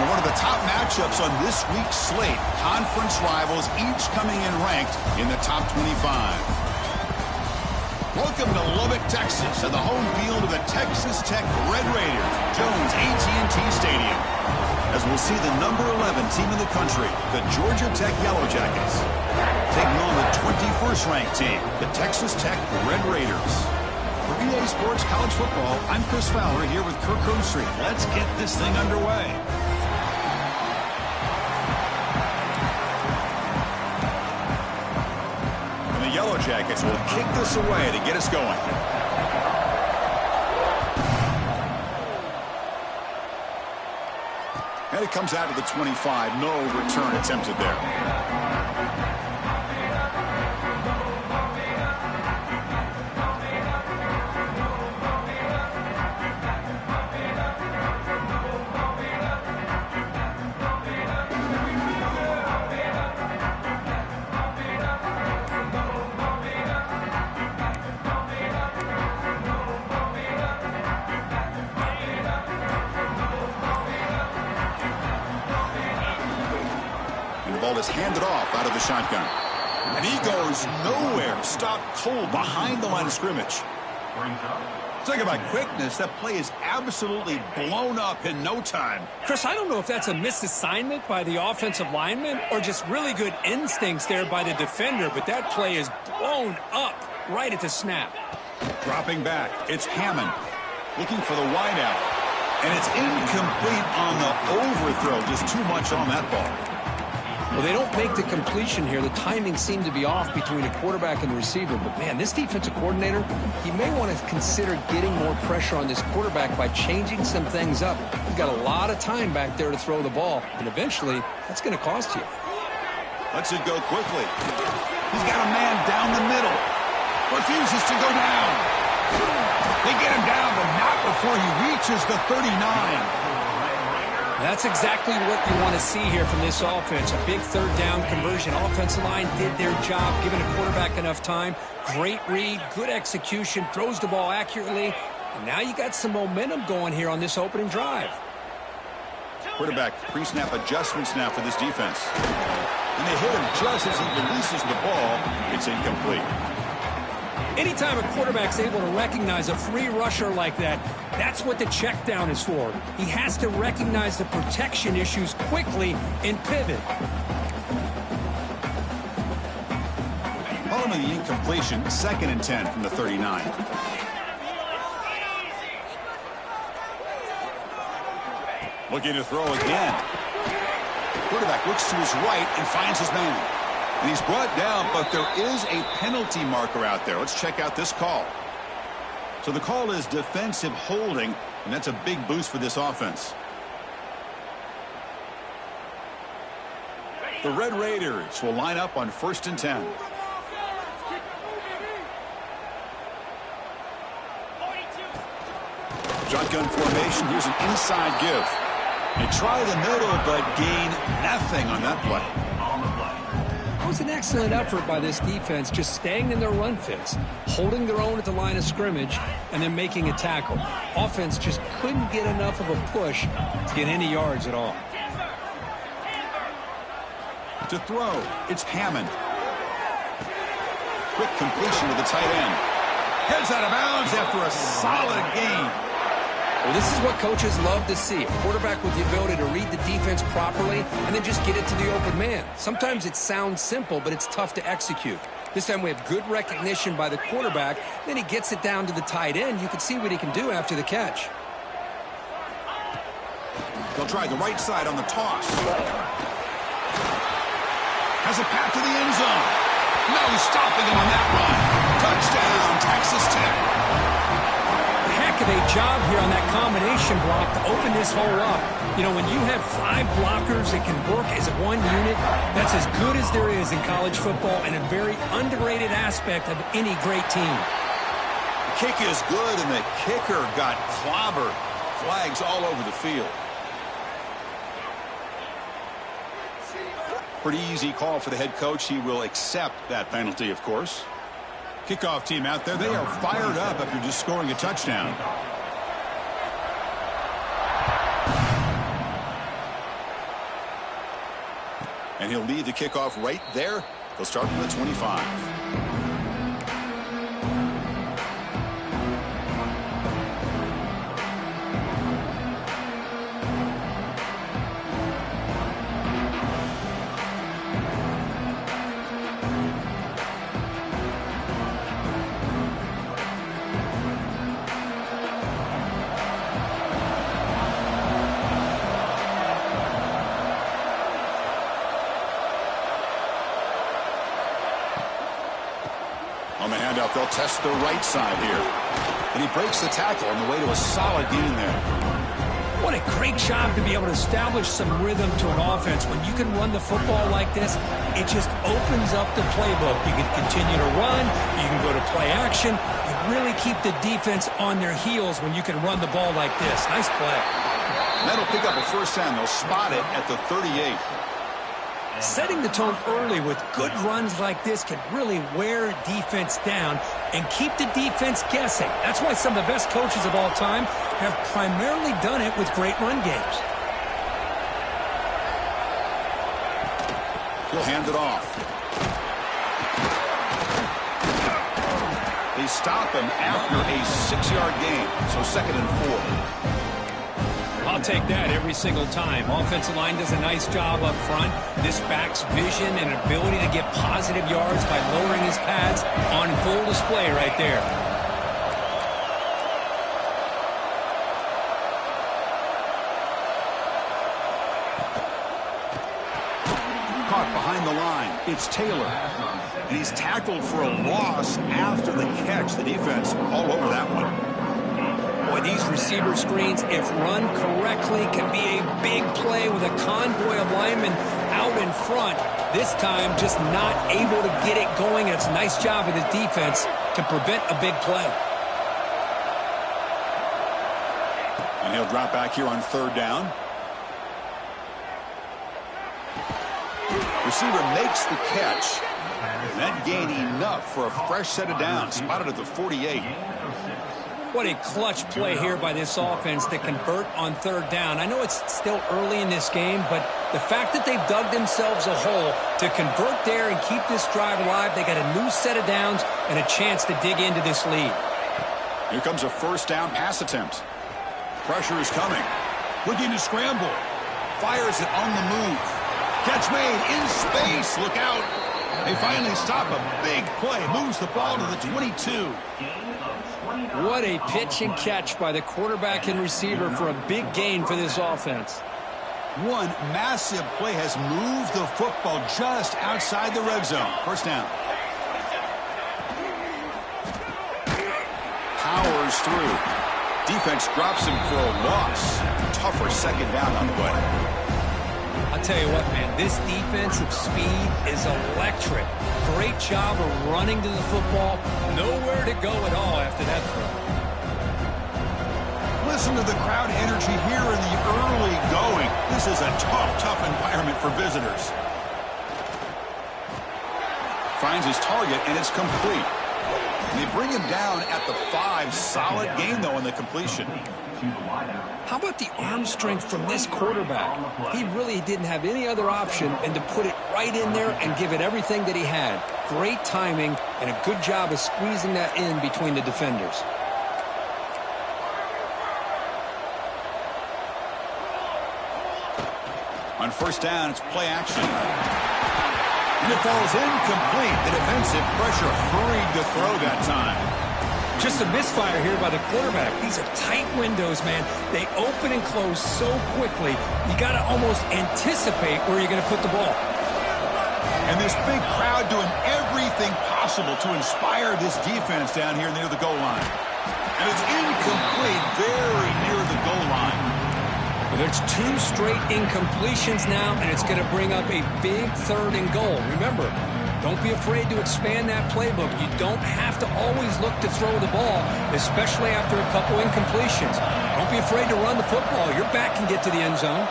one of the top matchups on this week's slate. Conference rivals each coming in ranked in the top 25. Welcome to Lubbock, Texas, and the home field of the Texas Tech Red Raiders, Jones AT&T Stadium. As we'll see the number 11 team in the country, the Georgia Tech Yellow Jackets, taking on the 21st ranked team, the Texas Tech Red Raiders. For EA Sports College Football, I'm Chris Fowler here with Kirk Herbstreit. Let's get this thing underway. And the Yellow Jackets will kick this away to get us going. And it comes out to the 25. No return attempted there. Is handed off out of the shotgun. And he goes nowhere. Stopped cold behind the line of scrimmage. Talk about quickness. That play is absolutely blown up in no time. Chris, I don't know if that's a misassignment by the offensive lineman or just really good instincts there by the defender, but that play is blown up right at the snap. Dropping back. It's Hammond looking for the wideout. And it's incomplete on the overthrow. Just too much on that ball. Well, they don't make the completion here. The timing seemed to be off between a quarterback and the receiver. But, man, this defensive coordinator, he may want to consider getting more pressure on this quarterback by changing some things up. He's got a lot of time back there to throw the ball, and eventually that's going to cost you. Lets it go quickly. He's got a man down the middle. Refuses to go down. They get him down, but not before he reaches the 39. That's exactly what you want to see here from this offense. A big third down conversion. Offensive line did their job, giving a quarterback enough time. Great read, good execution, throws the ball accurately. And now you got some momentum going here on this opening drive. Quarterback pre-snap adjustments now for this defense. And they hit him just as he releases the ball. It's incomplete. Anytime a quarterback's able to recognize a free rusher like that, that's what the check down is for. He has to recognize the protection issues quickly and pivot. Following the incompletion, 2nd and 10 from the 39. Looking to throw again. Quarterback looks to his right and finds his man. And he's brought down, but there is a penalty marker out there. Let's check out this call. So the call is defensive holding, and that's a big boost for this offense. The Red Raiders will line up on 1st and 10. Shotgun formation. Here's an inside give. They try the middle, but gain nothing on that play. It was an excellent effort by this defense, just staying in their run fits, holding their own at the line of scrimmage, and then making a tackle. Offense just couldn't get enough of a push to get any yards at all. To throw, it's Hammond. Quick completion to the tight end. Heads out of bounds after a solid gain. Well, this is what coaches love to see. A quarterback with the ability to read the defense properly and then just get it to the open man. Sometimes it sounds simple, but it's tough to execute. This time we have good recognition by the quarterback. Then he gets it down to the tight end. You can see what he can do after the catch. They'll try the right side on the toss. Has a path to the end zone. No stopping him on that run. Touchdown, Texas Tech. Heck of a job here on that combination block to open this hole up. You know, when you have 5 blockers that can work as one unit, that's as good as there is in college football and a very underrated aspect of any great team. The kick is good, and the kicker got clobbered. Flags all over the field. Pretty easy call for the head coach. He will accept that penalty, of course. Kickoff team out there, they are fired up after just scoring a touchdown. And he'll lead the kickoff right there. They'll start from the 25. On the handoff, they'll test the right side here. And he breaks the tackle on the way to a solid gain there. What a great job to be able to establish some rhythm to an offense. When you can run the football like this, it just opens up the playbook. You can continue to run. You can go to play action. You really keep the defense on their heels when you can run the ball like this. Nice play. That'll pick up a first down. They'll spot it at the 38. Setting the tone early with good runs like this can really wear defense down and keep the defense guessing. That's why some of the best coaches of all time have primarily done it with great run games. He'll hand it off. They stop him after a 6-yard gain, so 2nd and 4. I'll take that every single time. Offensive line does a nice job up front. This back's vision and ability to get positive yards by lowering his pads on full display right there. Caught behind the line. It's Taylor. And he's tackled for a loss after the catch. The defense all over that one. Boy, these receiver screens, if run correctly, can be a big play with a convoy of linemen out in front. This time, just not able to get it going. And it's a nice job of the defense to prevent a big play. And he'll drop back here on 3rd down. Receiver makes the catch. And that gained enough for a fresh set of downs. Spotted at the 48. What a clutch play here by this offense to convert on 3rd down. I know it's still early in this game, but the fact that they've dug themselves a hole to convert there and keep this drive alive, they got a new set of downs and a chance to dig into this lead. Here comes a 1st down pass attempt. Pressure is coming. Looking to scramble. Fires it on the move. Catch made in space. Look out. They finally stop a big play. Moves the ball to the 22. What a pitch and catch by the quarterback and receiver for a big gain for this offense. One massive play has moved the football just outside the red zone. 1st down. Powers through. Defense drops him for a loss. Tougher 2nd down on the way. I'll tell you what, man, this defensive speed is electric. Great job of running to the football. Nowhere to go at all after that throw. Listen to the crowd energy here in the early going. This is a tough environment for visitors. Finds his target, and it's complete. They bring him down at the 5. Solid gain, though, in the completion. How about the arm strength from this quarterback? He really didn't have any other option than to put it right in there and give it everything that he had. Great timing and a good job of squeezing that in between the defenders. On 1st down, it's play action. And it falls incomplete. The defensive pressure hurried to throw that time. Just a misfire here by the quarterback. These are tight windows, man. They open and close so quickly, you got to almost anticipate where you're going to put the ball. And this big crowd doing everything possible to inspire this defense down here near the goal line. And it's incomplete, very near the goal line. Well, there's 2 straight incompletions now, and it's going to bring up a big 3rd and goal. Remember, don't be afraid to expand that playbook. You don't have to always look to throw the ball, especially after a couple incompletions. Don't be afraid to run the football. Your back can get to the end zone.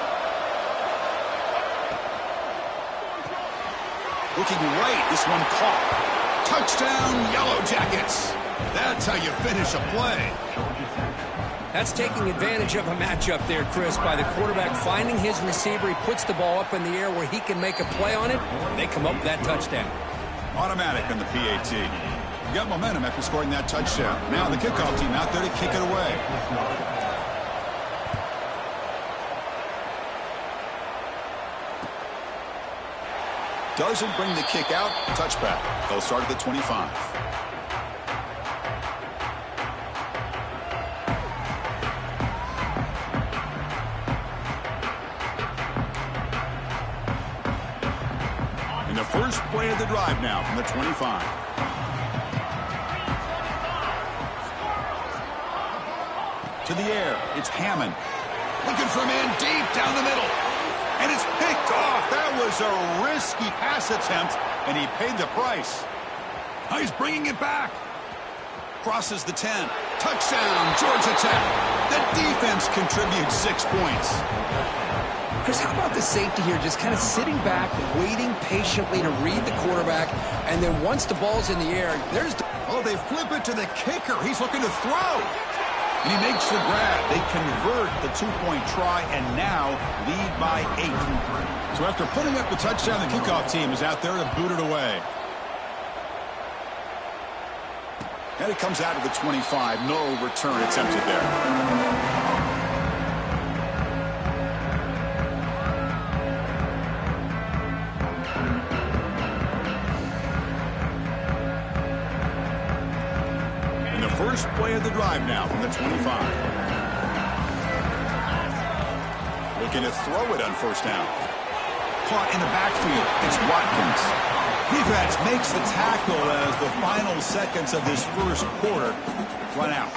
Looking right, this one caught. Touchdown, Yellow Jackets. That's how you finish a play. That's taking advantage of a matchup there, Chris, by the quarterback finding his receiver. He puts the ball up in the air where he can make a play on it, and they come up with that touchdown. Automatic on the PAT. You got momentum after scoring that touchdown. Now the kickoff team out there to kick it away. Doesn't bring the kick out. Touchback. They'll start at the 25. And the first play of the drive now from the 25. To the air. It's Hammond. Looking for a man deep down the middle. And it's picked off. That was a risky pass attempt, and he paid the price. Now he's bringing it back. Crosses the 10. Touchdown, Georgia Tech. The defense contributes 6 points. Chris, how about the safety here? Just kind of sitting back, waiting patiently to read the quarterback, and then once the ball's in the air, there's... Oh, they flip it to the kicker. He's looking to throw. And he makes the grab. They convert the 2-point try and now lead by 8. So after putting up the touchdown, the kickoff team is out there to boot it away. And it comes out to the 25. No return attempted there. First play of the drive now from the 25. Looking to throw it on first down. Caught in the backfield. It's Watkins. Defense makes the tackle as the final seconds of this first quarter run out.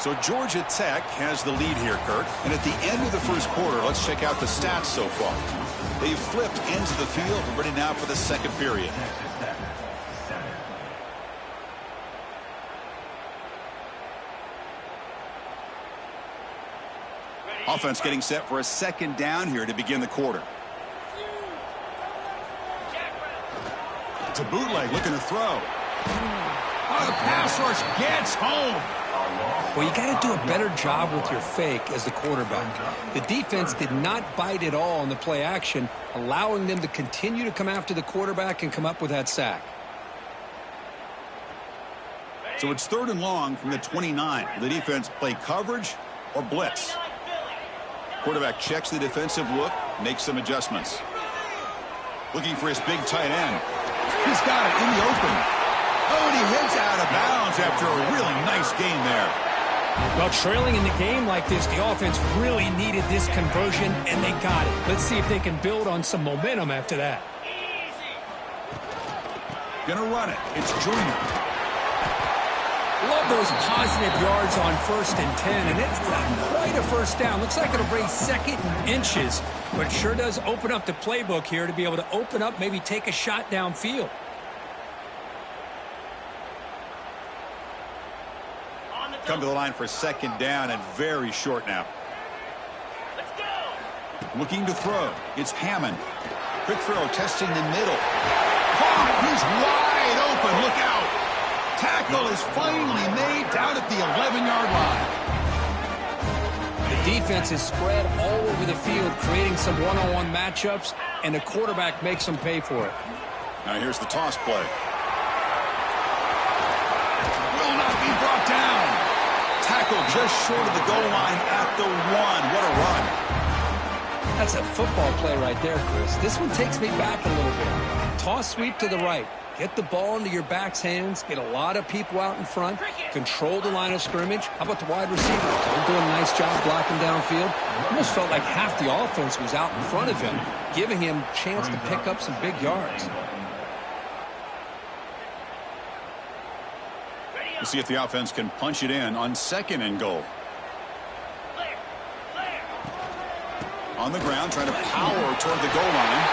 So Georgia Tech has the lead here, Kirk. And at the end of the first quarter, let's check out the stats so far. They've flipped ends of the field, ready now for the second period. Offense getting set for a second down here to begin the quarter. It's a bootleg, looking to throw. Oh, the pass rush gets home. Well, you got to do a better job with your fake as the quarterback. The defense did not bite at all on the play action, allowing them to continue to come after the quarterback and come up with that sack. So it's 3rd and long from the 29. Will the defense play coverage or blitz? Quarterback checks the defensive look, makes some adjustments. Looking for his big tight end. He's got it in the open. Oh, and he heads out of bounds after a really nice game there. Well, trailing in the game like this, the offense really needed this conversion, and they got it. Let's see if they can build on some momentum after that. Gonna run it. It's Junior. Love those positive yards on 1st and 10, and it's not quite a first down. Looks like it'll bring 2nd and inches, but it sure does open up the playbook here to be able to open up, maybe take a shot downfield. Come to the line for 2nd down and very short now. Let's go. Looking to throw. It's Hammond. Quick throw, testing the middle. Caught. He's wide open. Look out. Tackle is finally made down at the 11-yard line. The defense is spread all over the field, creating some one-on-one matchups, and the quarterback makes them pay for it. Now here's the toss play. Will not be brought down. Tackle just short of the goal line at the 1. What a run. That's a football play right there, Chris. This one takes me back a little bit. Toss sweep to the right. Get the ball into your back's hands. Get a lot of people out in front. Control the line of scrimmage. How about the wide receiver? They're doing a nice job blocking downfield. Almost felt like half the offense was out in front of him, giving him a chance to pick up some big yards. We'll see if the offense can punch it in on 2nd and goal. On the ground, trying to power toward the goal line.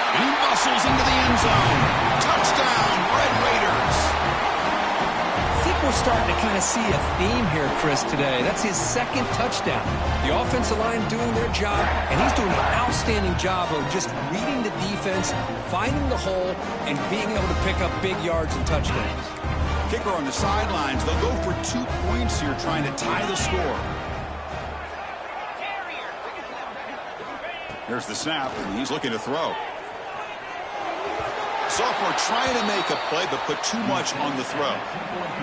And he muscles into the end zone. Touchdown, Red Raiders. I think we're starting to kind of see a theme here, Chris, today. That's his second touchdown. The offensive line doing their job, and he's doing an outstanding job of just reading the defense, finding the hole, and being able to pick up big yards and touchdowns. Kicker on the sidelines. They'll go for 2 points here, trying to tie the score. Here's the snap, and he's looking to throw. Sophomore trying to make a play, but put too much on the throw.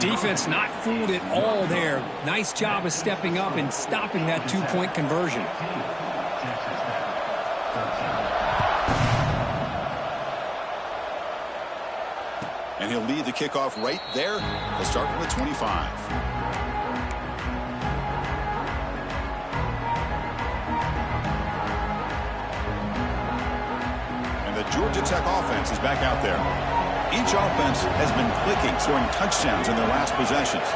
Defense not fooled at all there. Nice job of stepping up and stopping that 2-point conversion. And he'll lead the kickoff right there. They'll start from the 25. Georgia Tech offense is back out there. Each offense has been clicking, scoring touchdowns in their last possessions.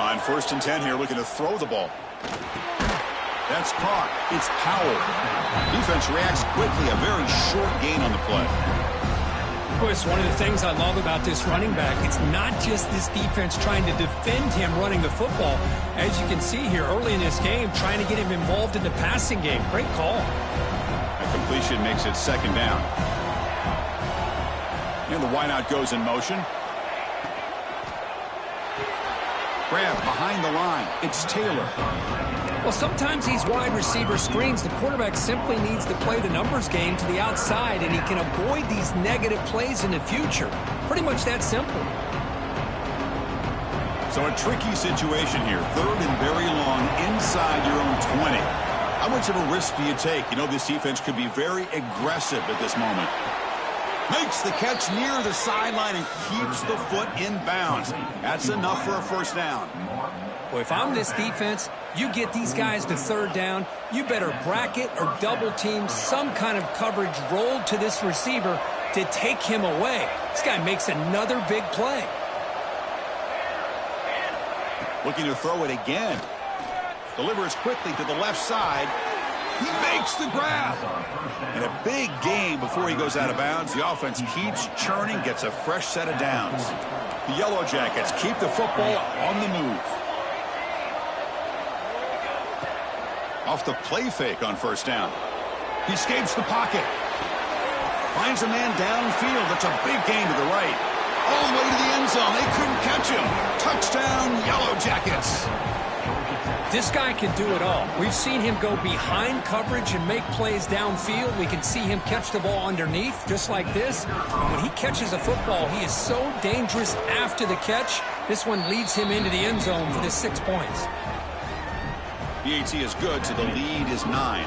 On 1st and 10 here, looking to throw the ball. That's caught. It's Powell. Defense reacts quickly. A very short gain on the play. Chris, one of the things I love about this running back, it's not just this defense trying to defend him running the football. As you can see here early in this game, trying to get him involved in the passing game. Great call. Completion makes it 2nd down. And the wideout goes in motion. Grab behind the line. It's Taylor. Well, sometimes these wide receiver screens, the quarterback simply needs to play the numbers game to the outside, and he can avoid these negative plays in the future. Pretty much that simple. So a tricky situation here. 3rd and very long inside your own 20. How much of a risk do you take? You know, this defense could be very aggressive at this moment. Makes the catch near the sideline and keeps the foot in bounds. That's enough for a 1st down. Well, if I'm this defense, you get these guys to 3rd down, you better bracket or double team some kind of coverage rolled to this receiver to take him away. This guy makes another big play. Looking to throw it again. Delivers quickly to the left side. He makes the grab. And a big gain before he goes out of bounds. The offense keeps churning, gets a fresh set of downs. The Yellow Jackets keep the football on the move. Off the play fake on 1st down. He escapes the pocket. Finds a man downfield. That's a big gain to the right. All the way to the end zone. They couldn't catch him. Touchdown, Yellow Jackets. This guy can do it all. We've seen him go behind coverage and make plays downfield. We can see him catch the ball underneath, just like this. And when he catches a football, he is so dangerous after the catch. This one leads him into the end zone for the 6 points. PAT is good, so the lead is 9.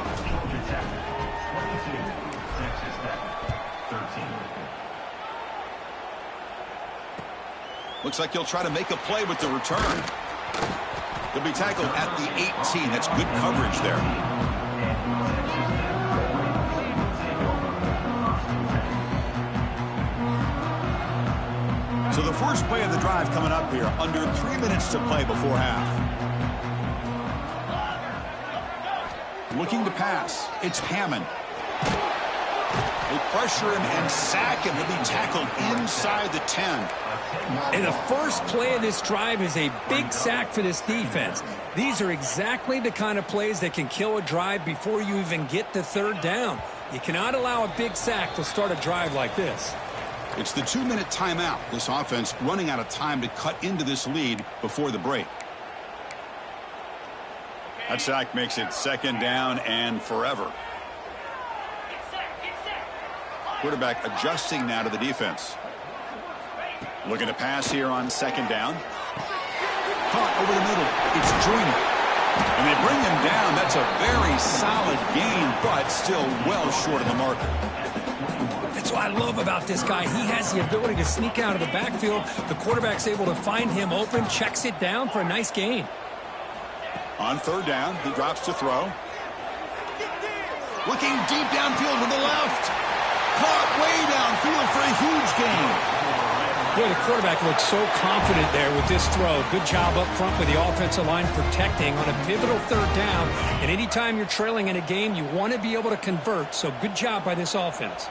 Looks like he'll try to make a play with the return. He'll be tackled at the 18. That's good coverage there. So the first play of the drive coming up here. Under 3 minutes to play before half. Looking to pass. It's Hammond. They pressure him and sack him. He'll be tackled inside the 10. And the first play of this drive is a big sack for this defense. These are exactly the kind of plays that can kill a drive before you even get to 3rd down. You cannot allow a big sack to start a drive like this. It's the 2-minute timeout. This offense running out of time to cut into this lead before the break. That sack makes it 2nd down and forever. Quarterback adjusting now to the defense. Looking to pass here on 2nd down. Caught over the middle. It's Joyner. And they bring him down. That's a very solid gain, but still well short of the marker. That's what I love about this guy. He has the ability to sneak out of the backfield. The quarterback's able to find him open, checks it down for a nice gain. On 3rd down, he drops to throw. Looking deep downfield to the left. Caught way downfield for a huge gain. Boy, the quarterback looks so confident there with this throw. Good job up front with the offensive line protecting on a pivotal 3rd down. And anytime you're trailing in a game, you want to be able to convert. So good job by this offense.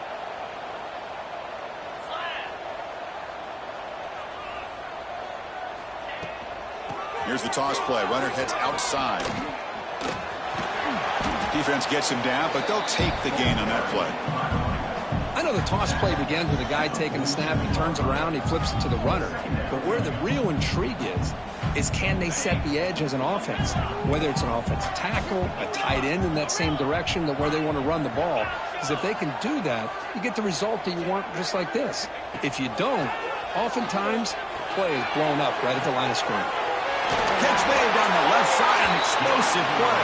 Here's the toss play. Runner heads outside. Defense gets him down, but they'll take the gain on that play. I know the toss play begins with a guy taking the snap. He turns around, he flips it to the runner. But where the real intrigue is can they set the edge as an offense? Whether it's an offensive tackle, a tight end in that same direction that where they want to run the ball. Because if they can do that, you get the result that you want just like this. If you don't, oftentimes, play is blown up right at the line of scrimmage. Catch made on the left side, an explosive play.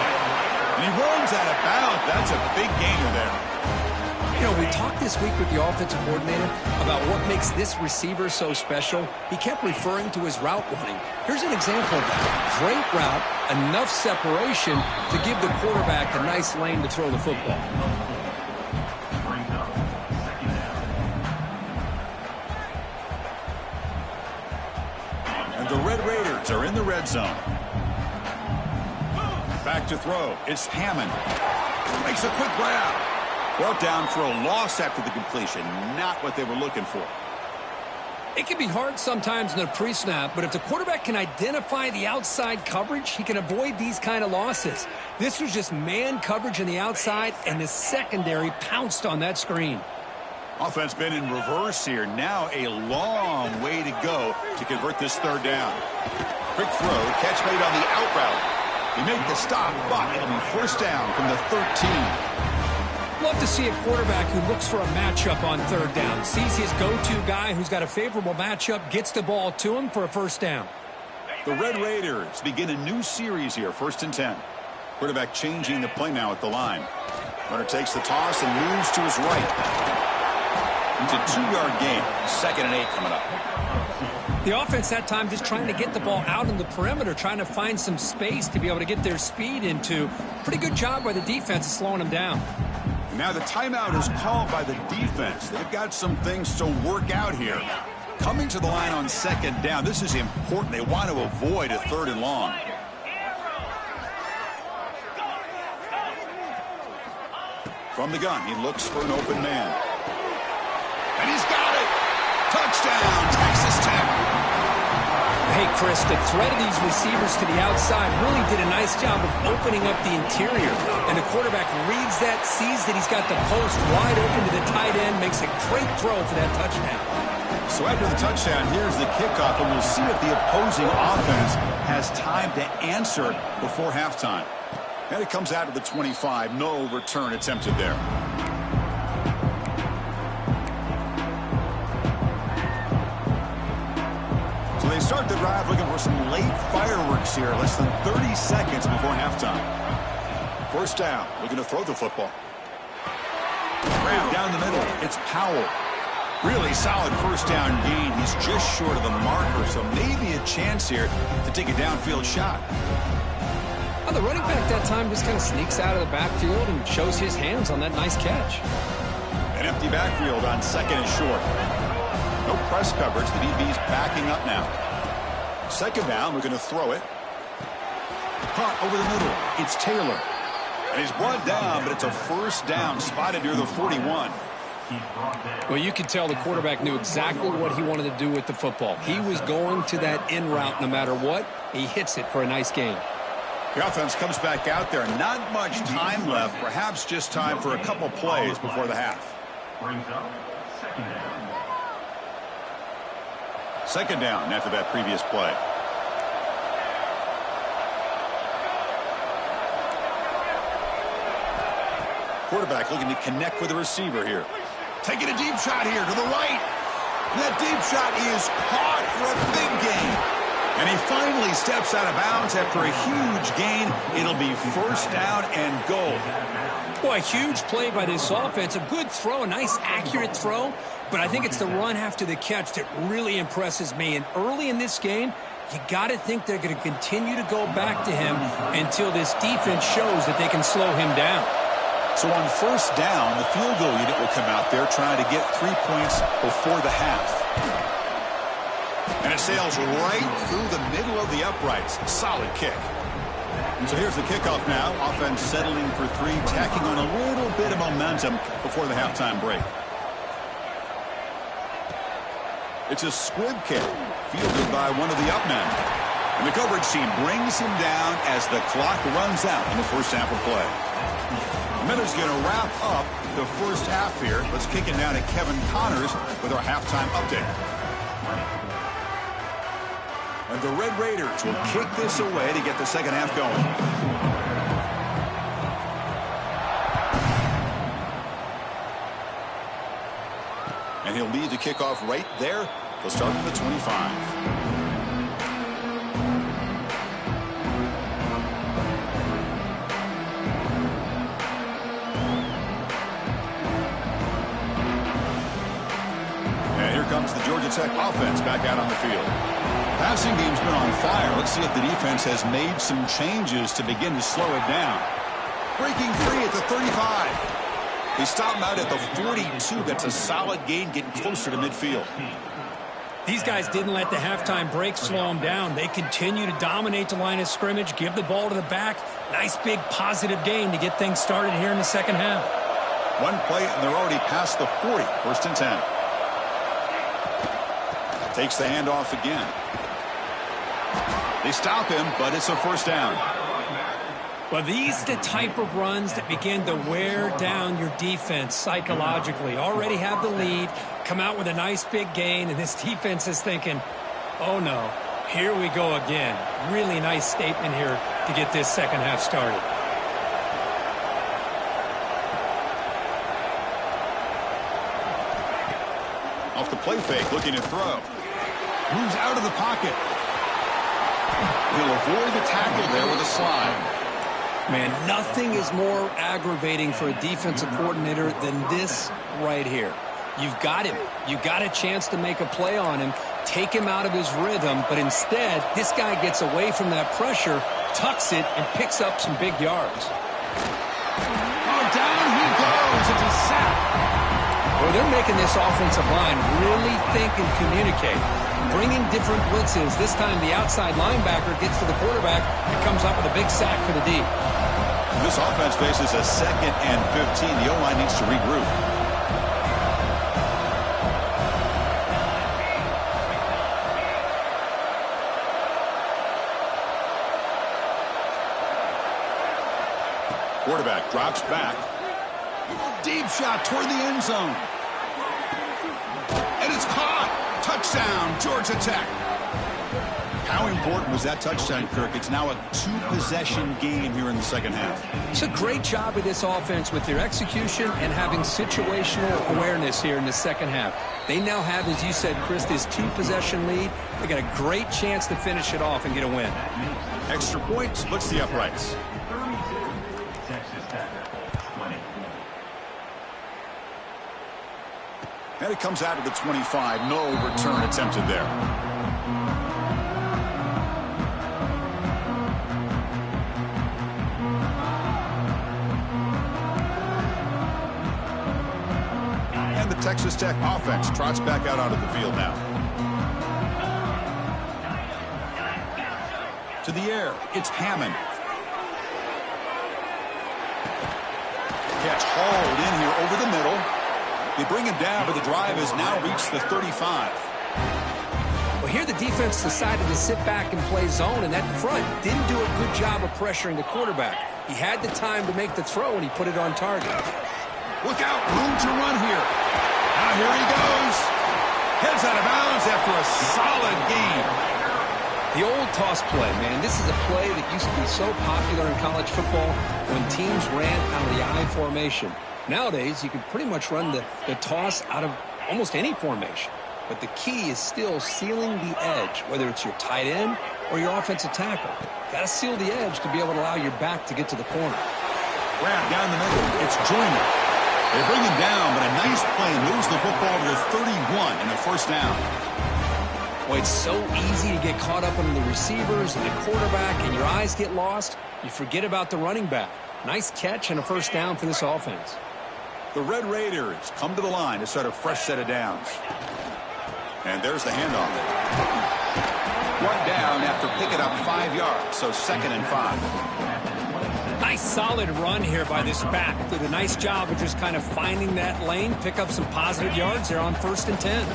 And he runs out of bounds. That's a big gainer there. You know, we talked this week with the offensive coordinator about what makes this receiver so special. He kept referring to his route running. Here's an example of that. Great route, enough separation to give the quarterback a nice lane to throw the football. And the Red Raiders are in the red zone. Back to throw. It's Hammond. Makes a quick grab. Brought down for a loss after the completion. Not what they were looking for. It can be hard sometimes in the pre-snap, but if the quarterback can identify the outside coverage, he can avoid these kind of losses. This was just man coverage on the outside, and the secondary pounced on that screen. Offense been in reverse here. Now a long way to go to convert this third down. Quick throw. Catch made on the out route. He made the stop, but it'll be first down from the 13. Love to see a quarterback who looks for a matchup on third down. Sees his go-to guy who's got a favorable matchup, gets the ball to him for a first down. The Red Raiders begin a new series here, 1st and 10. Quarterback changing the play now at the line. Runner takes the toss and moves to his right. It's a 2-yard gain. 2nd and 8 coming up. The offense that time just trying to get the ball out on the perimeter, trying to find some space to be able to get their speed into. Pretty good job by the defense of slowing them down. Now the timeout is called by the defense. They've got some things to work out here. Coming to the line on 2nd down. This is important. They want to avoid a 3rd and long. From the gun, he looks for an open man. And he's got it. Touchdown, Texas Tech. Hey, Chris, the threat of these receivers to the outside really did a nice job of opening up the interior. And the quarterback reads that, sees that he's got the post wide open to the tight end, makes a great throw for that touchdown. So after the touchdown, here's the kickoff, and we'll see if the opposing offense has time to answer before halftime. And it comes out of the 25. No return attempted there. So they start the drive looking for some late fireworks here. Less than 30 seconds before halftime. First down, looking to throw the football. Grab down the middle. It's Powell. Really solid first down gain. He's just short of the marker, so maybe a chance here to take a downfield shot. Well, the running back that time just kind of sneaks out of the backfield and shows his hands on that nice catch. An empty backfield on 2nd and short. No press coverage. The DB's backing up now. 2nd down, we're going to throw it. Caught over the middle. It's Taylor. And he's brought down, but it's a first down spotted near the 41. Well, you could tell the quarterback knew exactly what he wanted to do with the football. He was going to that in route no matter what. He hits it for a nice gain. The offense comes back out there. Not much time left. Perhaps just time for a couple plays before the half. Second down after that previous play. Quarterback looking to connect with the receiver here. Taking a deep shot here to the right. And that deep shot is caught for a big gain. And he finally steps out of bounds after a huge gain. It'll be first down and goal. Boy, a huge play by this offense. A good throw, a nice accurate throw. But I think it's the run after the catch that really impresses me. And early in this game, you got to think they're going to continue to go back to him until this defense shows that they can slow him down. So on first down, the field goal unit will come out there trying to get 3 points before the half. And it sails right through the middle of the uprights. Solid kick. And so here's the kickoff now. Offense settling for 3, tacking on a little bit of momentum before the halftime break. It's a squib kick, fielded by one of the up men. And the coverage team brings him down as the clock runs out in the first half of play. Miller's going to wrap up the first half here. Let's kick it now to Kevin Connors with our halftime update. And the Red Raiders will kick this away to get the second half going. And he'll lead the kickoff right there. They'll start from the 25. And here comes the Georgia Tech offense back out on the field. Passing game's been on fire. Let's see if the defense has made some changes to begin to slow it down. Breaking free at the 35. They stop him out at the 42. That's a solid gain, getting closer to midfield. These guys didn't let the halftime break slow them down. They continue to dominate the line of scrimmage, give the ball to the back. Nice big positive gain to get things started here in the second half. One play, and they're already past the 40. First and 10. Takes the handoff again. They stop him, but it's a first down. Well, these are the type of runs that begin to wear down your defense psychologically. Already have the lead, come out with a nice big gain, and this defense is thinking, oh no, here we go again. Really nice statement here to get this second half started. Off the play fake, looking to throw. Moves out of the pocket. He'll avoid the tackle there with a slide. Man, nothing is more aggravating for a defensive coordinator than this right here. You've got him. You've got a chance to make a play on him, take him out of his rhythm, but instead, this guy gets away from that pressure, tucks it, and picks up some big yards. Oh, down he goes. It's a sack. Well, they're making this offensive line really think and communicate. Bringing different blitzes. This time the outside linebacker gets to the quarterback and comes up with a big sack for the D. This offense faces a 2nd and 15. The O-line needs to regroup. Quarterback drops back. Deep shot toward the end zone. And it's caught. Touchdown, Georgia Tech. How important was that touchdown, Kirk? It's now a 2-possession game here in the second half. It's a great job of this offense with their execution and having situational awareness here in the second half. They now have, as you said, Chris, this 2-possession lead. They got a great chance to finish it off and get a win. Extra point splits the uprights. And it comes out to the 25. No return attempted there. And the Texas Tech offense trots back out onto the field now. To the air, it's Hammond. Catch hauled in here over the middle. They bring him down, but the drive has now reached the 35. Well, here the defense decided to sit back and play zone, and that front didn't do a good job of pressuring the quarterback. He had the time to make the throw, and he put it on target. Look out, room to run here. Now here he goes. Heads out of bounds after a solid game. The old toss play, man. This is a play that used to be so popular in college football when teams ran out of the I formation. Nowadays, you can pretty much run the toss out of almost any formation. But the key is still sealing the edge, whether it's your tight end or your offensive tackle. Got to seal the edge to be able to allow your back to get to the corner. Grab down the middle. It's Joyner. They bring him down, but a nice play moves the football to the 31 and a first down. Well, it's so easy to get caught up on the receivers and the quarterback, and your eyes get lost. You forget about the running back. Nice catch and a first down for this offense. The Red Raiders come to the line to start a fresh set of downs. And there's the handoff. One down after picking up 5 yards, so 2nd and 5. Nice solid run here by this back. Did a nice job of just kind of finding that lane, pick up some positive yards there on 1st and 10.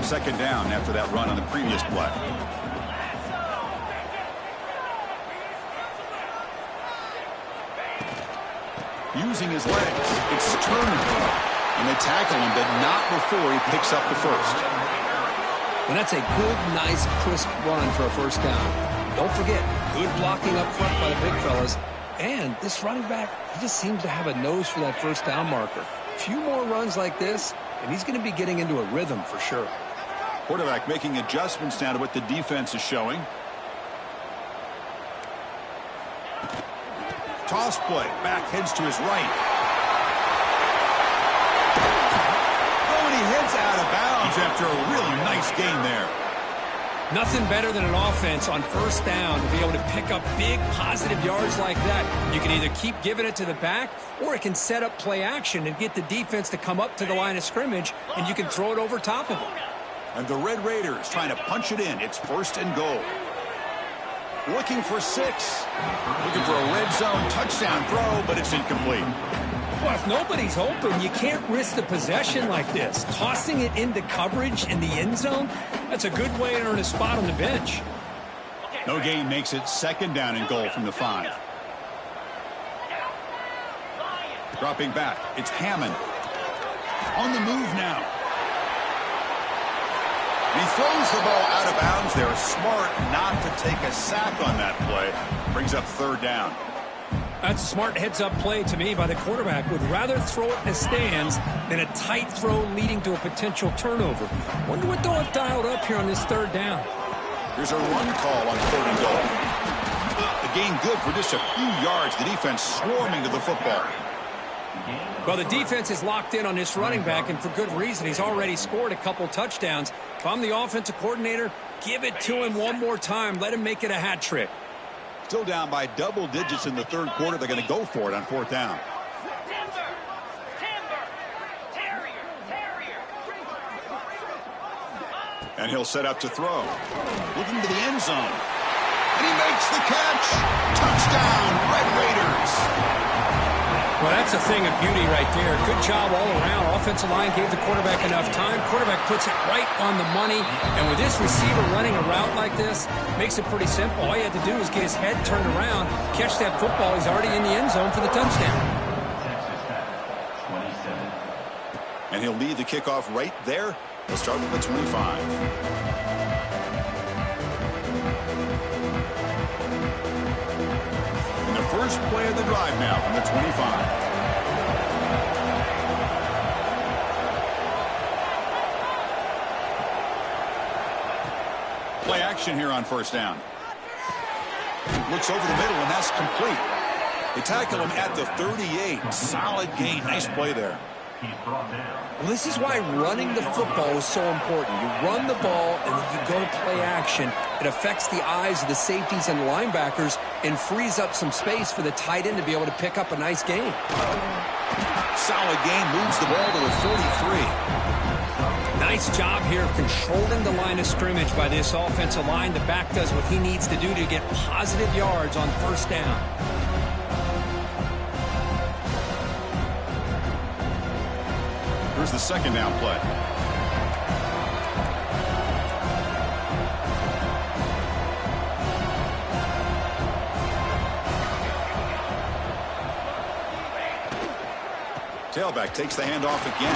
2nd down after that run on the previous play. using his legs. It's turning. And they tackle him, but not before he picks up the first. And that's a good, nice, crisp run for a first down. Don't forget, good blocking up front by the big fellas. And this running back, he just seems to have a nose for that first down marker. A few more runs like this, and he's going to be getting into a rhythm for sure. Quarterback making adjustments now to what the defense is showing. Toss play. Back heads to his right. Oh, and he heads out of bounds after a really nice gain there. Nothing better than an offense on first down to be able to pick up big positive yards like that. You can either keep giving it to the back, or it can set up play action and get the defense to come up to the line of scrimmage, and you can throw it over top of them. And the Red Raiders trying to punch it in. It's 1st and goal. Looking for 6. Looking for a red zone touchdown throw, but it's incomplete. Well, if nobody's open, you can't risk the possession like this. Tossing it into coverage in the end zone, that's a good way to earn a spot on the bench. No gain makes it 2nd down and goal from the 5. Dropping back, it's Hammond. On the move now. He throws the ball out of bounds there. Smart not to take a sack on that play. Brings up 3rd down. That's a smart heads-up play to me by the quarterback. Would rather throw it in the stands than a tight throw leading to a potential turnover. Wonder what they'll have dialed up here on this 3rd down. Here's a run call on 3rd and goal. The gain good for just a few yards. The defense swarming to the football. Well, the defense is locked in on this running back, and for good reason. He's already scored a couple touchdowns. If I'm the offensive coordinator, give it to him one more time. Let him make it a hat trick. Still down by double digits in the 3rd quarter. They're going to go for it on 4th down. And he'll set up to throw. Looking to the end zone. And he makes the catch. Touchdown, Red Raiders. Well, that's a thing of beauty right there. Good job all around. Offensive line gave the quarterback enough time. Quarterback puts it right on the money. And with this receiver running a route like this, makes it pretty simple. All you have to do is get his head turned around, catch that football. He's already in the end zone for the touchdown. And he'll lead the kickoff right there. He'll start with the 25. First play of the drive now from the 25. Play action here on 1st down. Looks over the middle, and that's complete. They tackle him at the 38. Solid gain. Nice play there. Well, this is why running the football is so important. You run the ball, and then you go to play action. It affects the eyes of the safeties and linebackers and frees up some space for the tight end to be able to pick up a nice gain. Solid gain, moves the ball to the 43. Nice job here of controlling the line of scrimmage by this offensive line. The back does what he needs to do to get positive yards on 1st down. Here's the 2nd down play. Tailback takes the handoff again.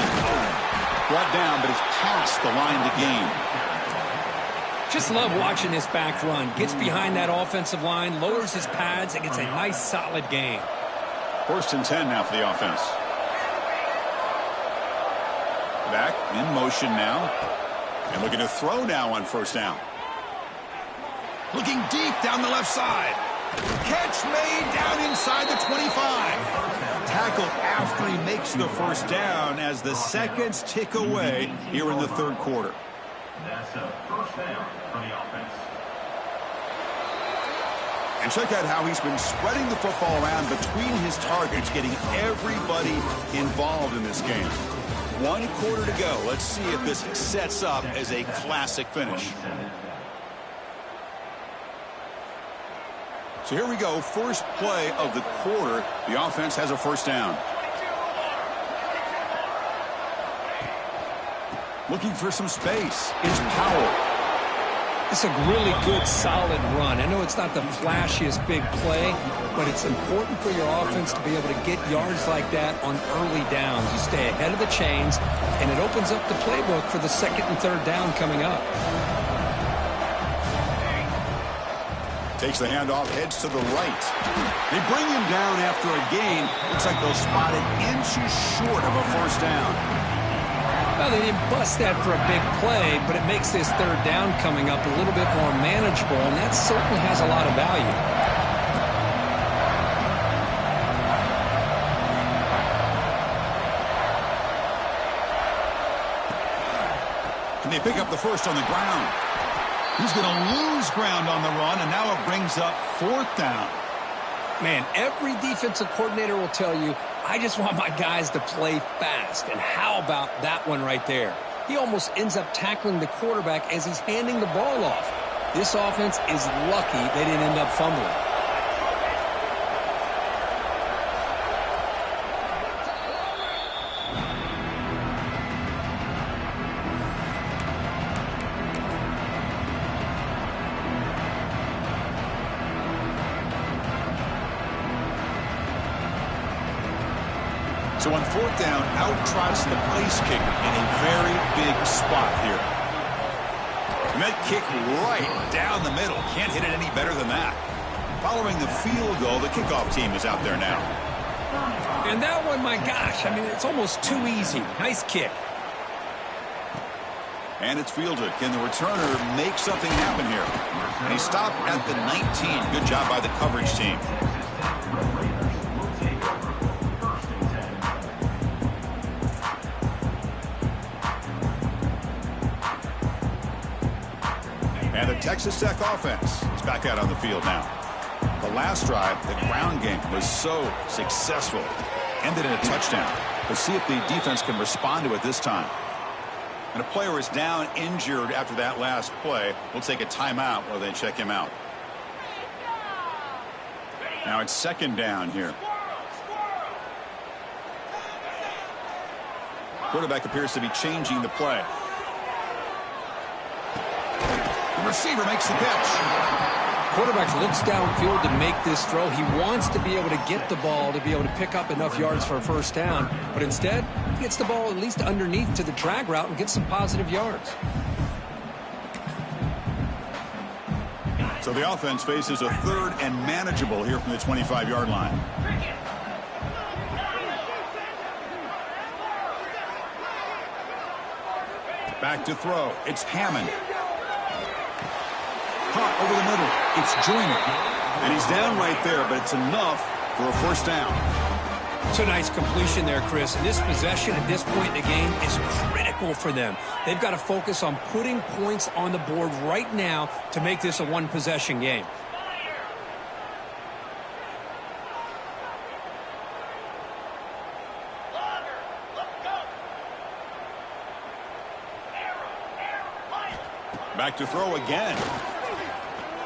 Brought down, but it's past the line to gain. Just love watching this back run. Gets behind that offensive line, lowers his pads, and gets a nice solid gain. 1st and 10 now for the offense. Back in motion now. And looking to throw now on 1st down. Looking deep down the left side. Catch made down inside the 25. Tackled after he makes the 1st down as the seconds tick away here in the 3rd quarter. That's a 1st down for the offense. And check out how he's been spreading the football around between his targets, getting everybody involved in this game. 1 quarter to go. Let's see if this sets up as a classic finish. So here we go. First play of the quarter. The offense has a 1st down. Looking for some space is Powell. It's a really good, solid run. I know it's not the flashiest big play, but it's important for your offense to be able to get yards like that on early downs. You stay ahead of the chains, and it opens up the playbook for the second and third down coming up. Takes the handoff, heads to the right. They bring him down after a gain. Looks like they'll spot it inches short of a first down. Well, they didn't bust that for a big play, but it makes this third down coming up a little bit more manageable, and that certainly has a lot of value. Can they pick up the first on the ground? He's going to lose ground on the run, and now it brings up fourth down. Man, every defensive coordinator will tell you, I just want my guys to play fast. And how about that one right there? He almost ends up tackling the quarterback as he's handing the ball off. This offense is lucky they didn't end up fumbling. So on fourth down, out trots the place kicker in a very big spot here. And that kick right down the middle. Can't hit it any better than that. Following the field goal, the kickoff team is out there now. And that one, my gosh, I mean, it's almost too easy. Nice kick. And it's fielded. Can the returner make something happen here? And he stopped at the 19. Good job by the coverage team. And the Texas Tech offense is back out on the field now. The last drive, the ground game, was so successful. Ended in a touchdown. Let's see if the defense can respond to it this time. And a player is down injured after that last play. We'll take a timeout while they check him out. Now it's second down here. Quarterback appears to be changing the play. The receiver makes the catch. Quarterback looks downfield to make this throw. He wants to be able to get the ball to be able to pick up enough yards for a first down. But instead, he gets the ball at least underneath to the drag route and gets some positive yards. So the offense faces a third and manageable here from the 25-yard line. Back to throw. It's Hammond. Caught over the middle. It's Joyner. And he's down right there, but it's enough for a first down. It's a nice completion there, Chris. And this possession at this point in the game is critical for them. They've got to focus on putting points on the board right now to make this a one-possession game. Back to throw again.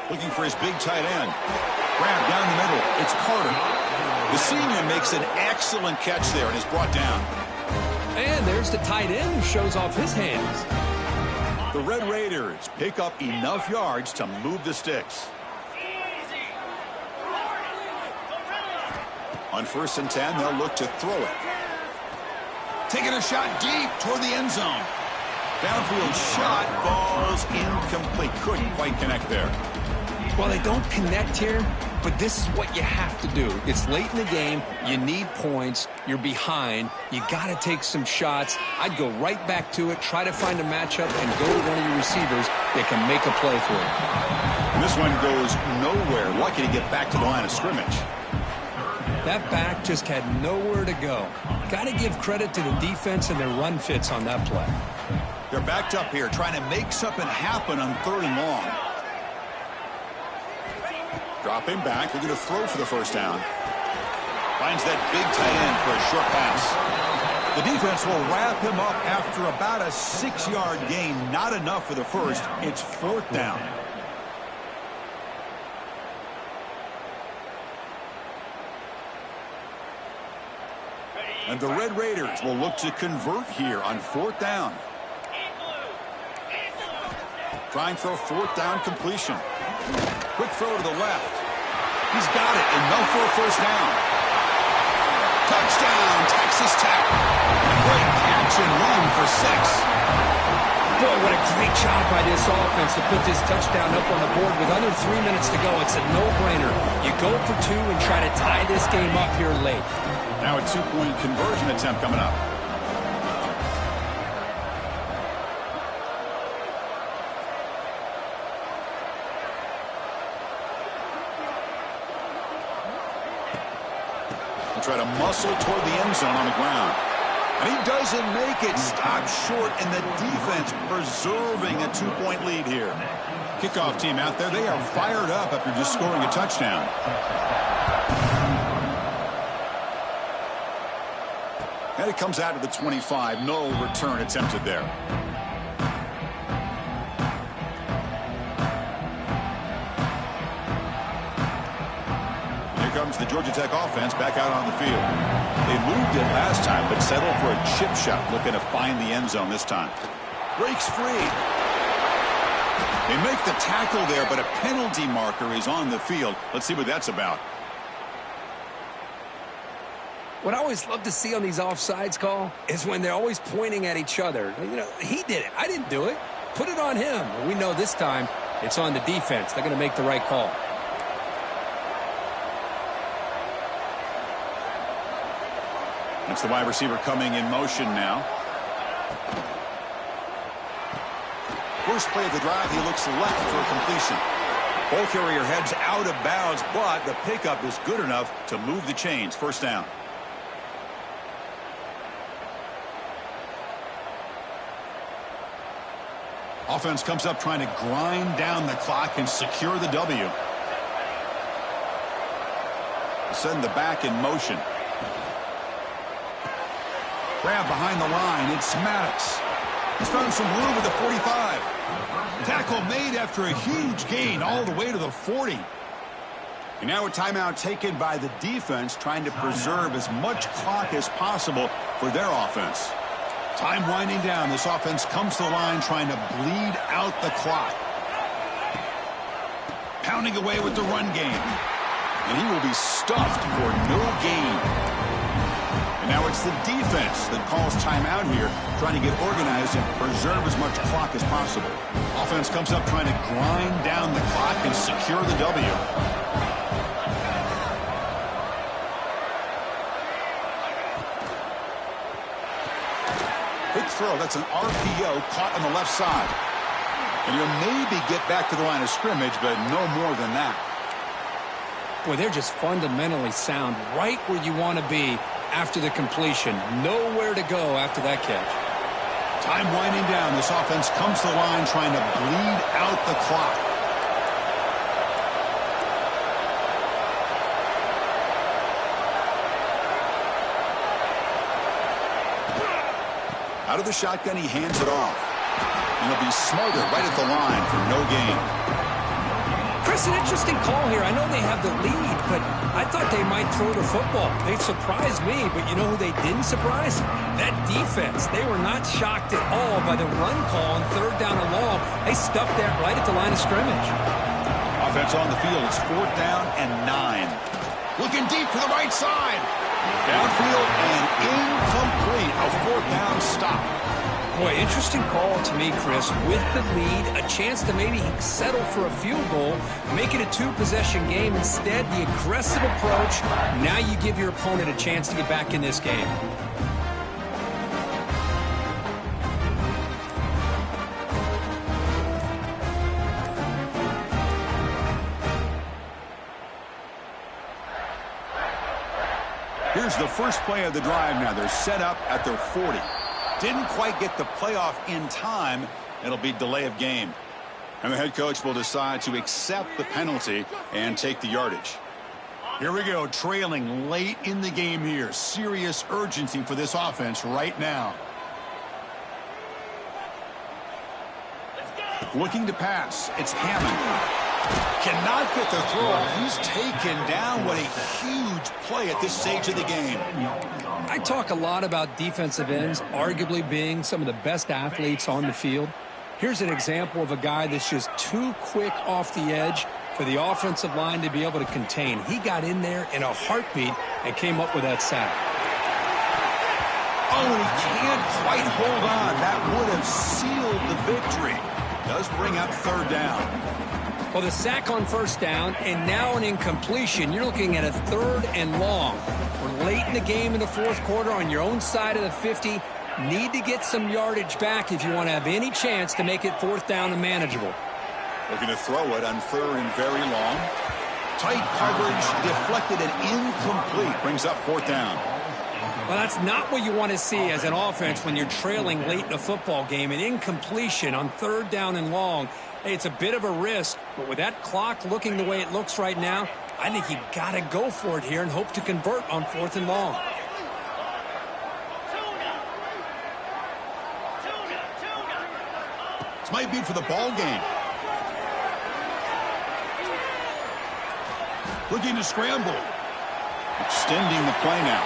Looking for his big tight end. Grab down the middle. It's Carter. The senior makes an excellent catch there and is brought down. And there's the tight end who shows off his hands. The Red Raiders pick up enough yards to move the sticks. On 1st and 10, they'll look to throw it. Taking a shot deep toward the end zone. Downfield shot falls incomplete. Couldn't quite connect there. Well, they don't connect here, but this is what you have to do. It's late in the game. You need points. You're behind. You got to take some shots. I'd go right back to it, try to find a matchup, and go to one of your receivers that can make a play for you. And this one goes nowhere. Lucky to get back to the line of scrimmage. That back just had nowhere to go. Got to give credit to the defense and their run fits on that play. They're backed up here, trying to make something happen on 3rd and long. Drop him back. They're going to throw for the first down. Finds that big tight end for a short pass. The defense will wrap him up after about a 6-yard gain. Not enough for the first. It's 4th down. And the Red Raiders will look to convert here on 4th down. Trying for a fourth down completion. Quick throw to the left. He's got it, enough for a first down. Touchdown, Texas Tech. Great catch and run for 6. Boy, what a great job by this offense to put this touchdown up on the board with under 3 minutes to go. It's a no-brainer. You go for 2 and try to tie this game up here late. Now a 2-point conversion attempt coming up. They'll try to muscle toward the end zone on the ground. And he doesn't make it. Stopped short, and the defense preserving a 2-point lead here. Kickoff team out there, they are fired up after just scoring a touchdown. And it comes out of the 25. No return attempted there. Here comes the Georgia Tech offense back out on the field. They moved it last time, but settled for a chip shot, looking to find the end zone this time. Breaks free. They make the tackle there, but a penalty marker is on the field. Let's see what that's about. What I always love to see on these offsides call is when they're always pointing at each other. You know, he did it. I didn't do it. Put it on him. Well, we know this time it's on the defense. They're going to make the right call. That's the wide receiver coming in motion now. First play of the drive, he looks left for a completion. Ball carrier heads out of bounds, but the pickup is good enough to move the chains. First down. Offense comes up trying to grind down the clock and secure the W. Send the back in motion. Grab behind the line. It's Maddox. He's found some room at the 45. Tackle made after a huge gain all the way to the 40. And now a timeout taken by the defense, trying to preserve as much clock as possible for their offense. Time winding down. This offense comes to the line trying to bleed out the clock. Pounding away with the run game. And he will be stuffed for no gain. And now it's the defense that calls timeout here, trying to get organized and preserve as much clock as possible. Offense comes up trying to grind down the clock and secure the W. Quick throw. That's an RPO caught on the left side. And he'll maybe get back to the line of scrimmage, but no more than that. Boy, they're just fundamentally sound, right where you want to be after the completion. Nowhere to go after that catch. Time winding down. This offense comes to the line trying to bleed out the clock. Out of the shotgun, he hands it off. And he'll be smothered right at the line for no gain. Chris, an interesting call here. I know they have the lead, but I thought they might throw the football. They surprised me, but you know who they didn't surprise? That defense. They were not shocked at all by the run call on 3rd down and long. They stuffed that right at the line of scrimmage. Offense on the field. It's 4th down and 9. Looking deep to the right side. Downfield and incomplete. A 4th down stop. Boy, interesting call to me, Chris. With the lead, a chance to maybe settle for a field goal, make it a 2-possession game. Instead, the aggressive approach. Now you give your opponent a chance to get back in this game. Here's the first play of the drive now. They're set up at their 40. Didn't quite get the playoff in time. It'll be delay of game. And the head coach will decide to accept the penalty and take the yardage. Here we go, trailing late in the game here. Serious urgency for this offense right now. Looking to pass. It's Hammond. Cannot get the throw. He's taken down. What a huge play at this stage of the game. I talk a lot about defensive ends arguably being some of the best athletes on the field. Here's an example of a guy that's just too quick off the edge for the offensive line to be able to contain. He got in there in a heartbeat and came up with that sack. Oh, and he can't quite hold on. That would have sealed the victory. Does bring up third down. Well, the sack on first down and now an incompletion. You're looking at a 3rd and long. We're late in the game in the 4th quarter on your own side of the 50. Need to get some yardage back if you want to have any chance to make it 4th down and manageable. Looking to throw it on 3rd and very long. Tight coverage, deflected and incomplete. Brings up 4th down. Well, that's not what you want to see as an offense when you're trailing late in a football game. An incompletion on 3rd down and long. Hey, it's a bit of a risk, but with that clock looking the way it looks right now, I think you got to go for it here and hope to convert on 4th and long. This might be for the ball game. Looking to scramble. Extending the play now.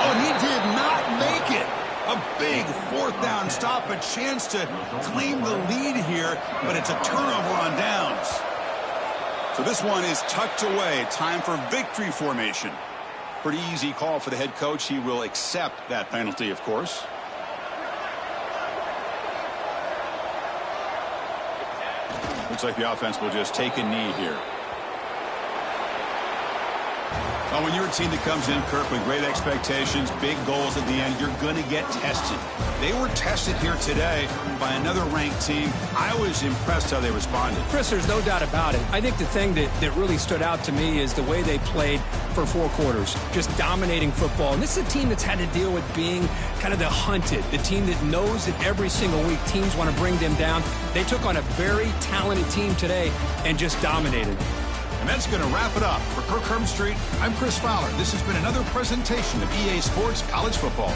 Oh, he did not make it. A big 4th down stop, a chance to claim the lead here, but it's a turnover on downs. So this one is tucked away. Time for victory formation. Pretty easy call for the head coach. He will accept that penalty, of course. Looks like the offense will just take a knee here. Well, when you're a team that comes in, Kirk, with great expectations, big goals at the end, you're going to get tested. They were tested here today by another ranked team. I was impressed how they responded. Chris, there's no doubt about it. I think the thing that really stood out to me is the way they played for 4 quarters, just dominating football. And this is a team that's had to deal with being kind of the hunted, the team that knows that every single week teams want to bring them down. They took on a very talented team today and just dominated. And that's going to wrap it up. For Kirk Herbstreit, I'm Chris Fowler. This has been another presentation of EA Sports College Football.